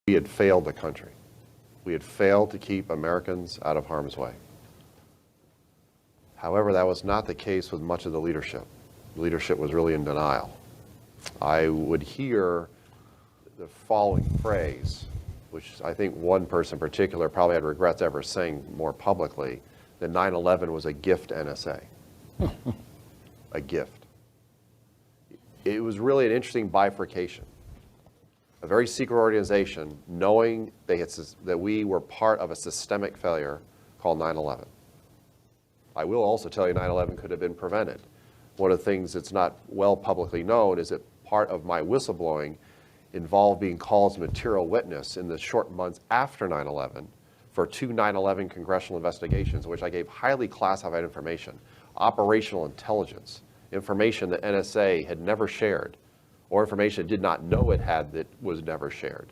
We had failed the country. We had failed to keep Americans out of harm's way. However, that was not the case with much of the leadership. The leadership was really in denial. I would hear the following phrase, which I think one person in particular probably had regrets ever saying more publicly, that 9/11 was a gift NSA. A gift. It was really an interesting bifurcation. A very secret organization knowing that we were part of a systemic failure called 9/11. I will also tell you 9/11 could have been prevented. One of the things that's not well publicly known is that part of my whistleblowing involved being called as a material witness in the short months after 9/11 for 2 9/11 congressional investigations in which I gave highly classified information, operational intelligence, information that NSA had never shared, or information it did not know it had that was never shared,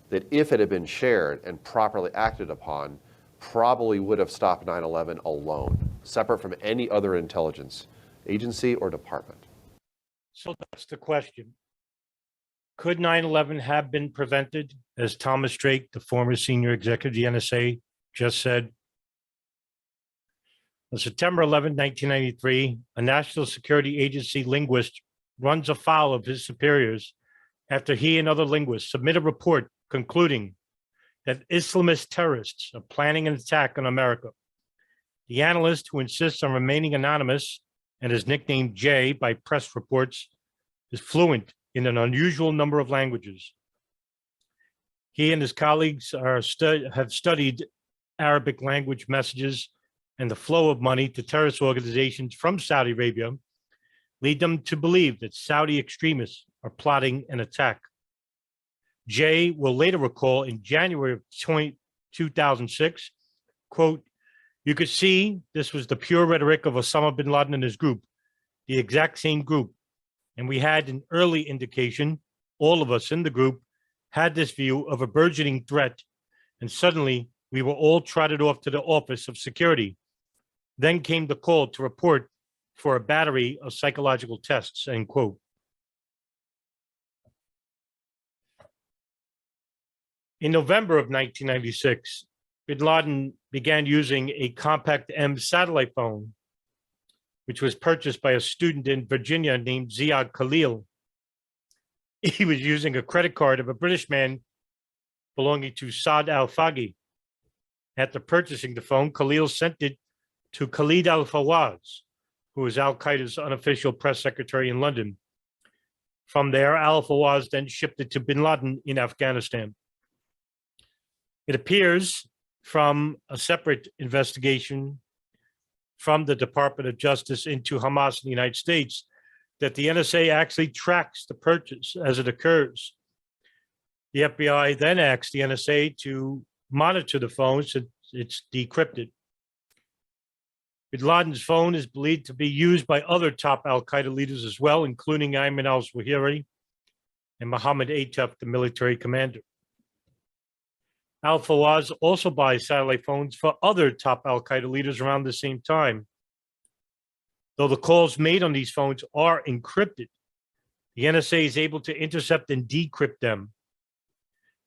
that if it had been shared and properly acted upon, probably would have stopped 9/11 alone, separate from any other intelligence agency or department. So that's the question. Could 9/11 have been prevented, as Thomas Drake, the former senior executive of the NSA, just said? On September 11, 1993, a National Security Agency linguist runs afoul of his superiors after he and other linguists submit a report concluding that Islamist terrorists are planning an attack on America. The analyst, who insists on remaining anonymous and is nicknamed Jay by press reports, is fluent in an unusual number of languages. He and his colleagues have studied Arabic language messages and the flow of money to terrorist organizations from Saudi Arabia lead them to believe that Saudi extremists are plotting an attack. Jay will later recall in January of 2006, quote, "You could see this was the pure rhetoric of Osama bin Laden and his group, the exact same group. And we had an early indication, all of us in the group had this view of a burgeoning threat, and suddenly we were all trotted off to the Office of Security. Then came the call to report for a battery of psychological tests," end quote. In November of 1996, bin Laden began using a compact M satellite phone, which was purchased by a student in Virginia named Ziad Khalil. He was using a credit card of a British man belonging to Saad al-Faghi. After purchasing the phone, Khalil sent it to Khalid al-Fawaz, who was al-Qaeda's unofficial press secretary in London. From there, al-Fawaz then shipped it to bin Laden in Afghanistan. It appears from a separate investigation from the Department of Justice into Hamas in the United States that the NSA actually tracks the purchase as it occurs. The FBI then asks the NSA to monitor the phone since it's decrypted. Bin Laden's phone is believed to be used by other top al-Qaeda leaders as well, including Ayman al-Zawahiri and Mohammed Atef, the military commander. Al-Fawaz also buys satellite phones for other top al-Qaeda leaders around the same time. Though the calls made on these phones are encrypted, the NSA is able to intercept and decrypt them.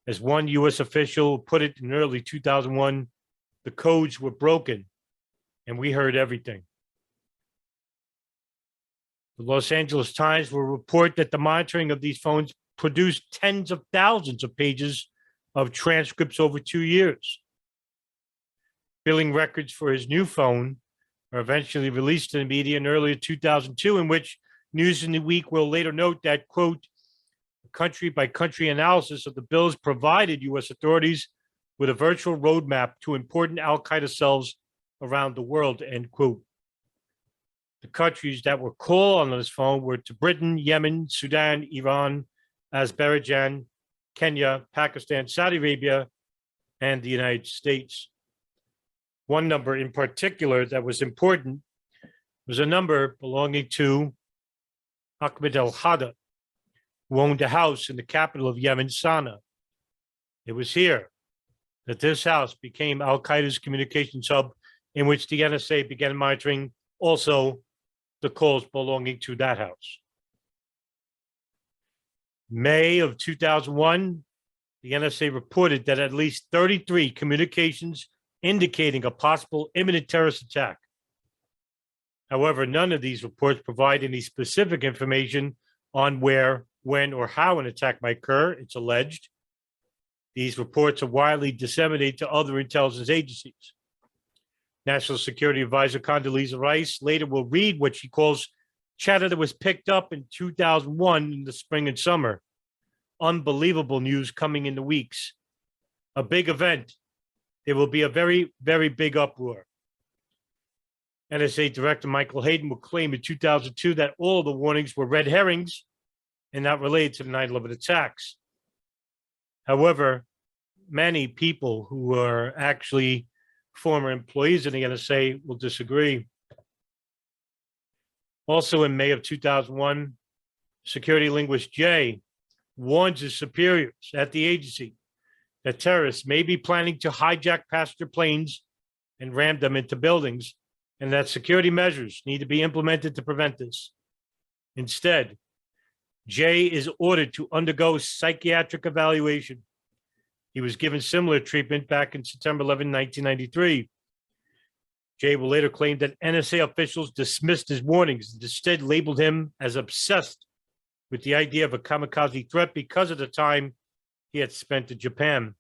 As one U.S. official put it in early 2001, the codes were broken and we heard everything. The Los Angeles Times will report that the monitoring of these phones produced tens of thousands of pages of transcripts over 2 years. Billing records for his new phone are eventually released to the media in early 2002, in which News in the Week will later note that, quote, "A country-by-country analysis of the bills provided U.S. authorities with a virtual roadmap to important al-Qaeda cells around the world," end quote. The countries that were called on this phone were to Britain, Yemen, Sudan, Iran, Azerbaijan, Kenya, Pakistan, Saudi Arabia, and the United States. One number in particular that was important was a number belonging to Ahmed al-Hada, who owned a house in the capital of Yemen, Sana'a. It was here that this house became al-Qaeda's communications hub, in which the NSA began monitoring also the calls belonging to that house. May of 2001, the NSA reported that at least 33 communications indicating a possible imminent terrorist attack. However, none of these reports provide any specific information on where, when, or how an attack might occur, it's alleged. These reports are widely disseminated to other intelligence agencies. National Security Advisor Condoleezza Rice later will read what she calls chatter that was picked up in 2001 in the spring and summer. Unbelievable news coming in the weeks. A big event. There will be a very, very big uproar. NSA Director Michael Hayden will claim in 2002 that all of the warnings were red herrings and not related to the 9/11 attacks. However, many people who are actually former employees of the NSA will disagree. Also in May of 2001, security linguist Jay warns his superiors at the agency that terrorists may be planning to hijack passenger planes and ram them into buildings, and that security measures need to be implemented to prevent this. Instead, Jay is ordered to undergo psychiatric evaluation. He was given similar treatment back in September 11, 1993. Jay will later claim that NSA officials dismissed his warnings and instead labeled him as obsessed with the idea of a kamikaze threat because of the time he had spent in Japan.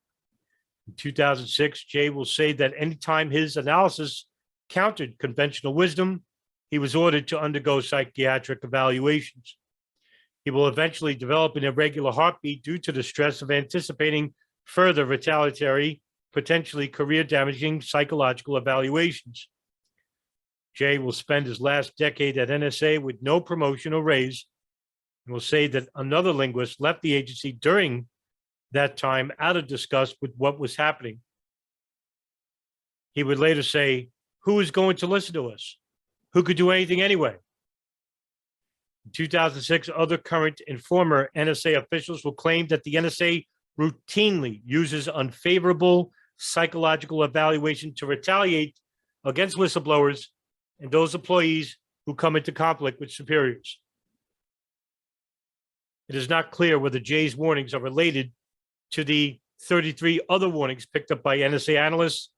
In 2006, Jay will say that anytime his analysis countered conventional wisdom, he was ordered to undergo psychiatric evaluations. He will eventually develop an irregular heartbeat due to the stress of anticipating further retaliatory, potentially career-damaging psychological evaluations. Jay will spend his last decade at NSA with no promotion or raise, and will say that another linguist left the agency during that time out of disgust with what was happening. He would later say, "Who is going to listen to us? Who could do anything anyway?" In 2006, other current and former NSA officials will claim that the NSA routinely uses unfavorable psychological evaluation to retaliate against whistleblowers and those employees who come into conflict with superiors. It is not clear whether Jay's warnings are related to the 33 other warnings picked up by NSA analysts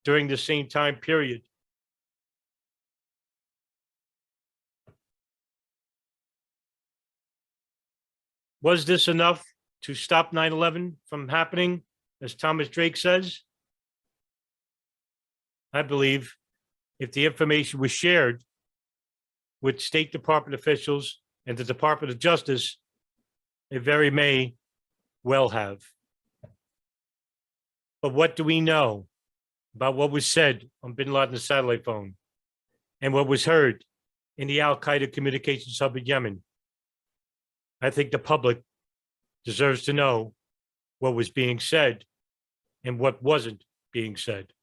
during the same time period. Was this enough to stop 9/11 from happening, as Thomas Drake says? I believe if the information was shared with State Department officials and the Department of Justice, it very may well have. But what do we know about what was said on bin Laden's satellite phone and what was heard in the Al-Qaeda communications hub in Yemen? I think the public deserves to know what was being said and what wasn't being said.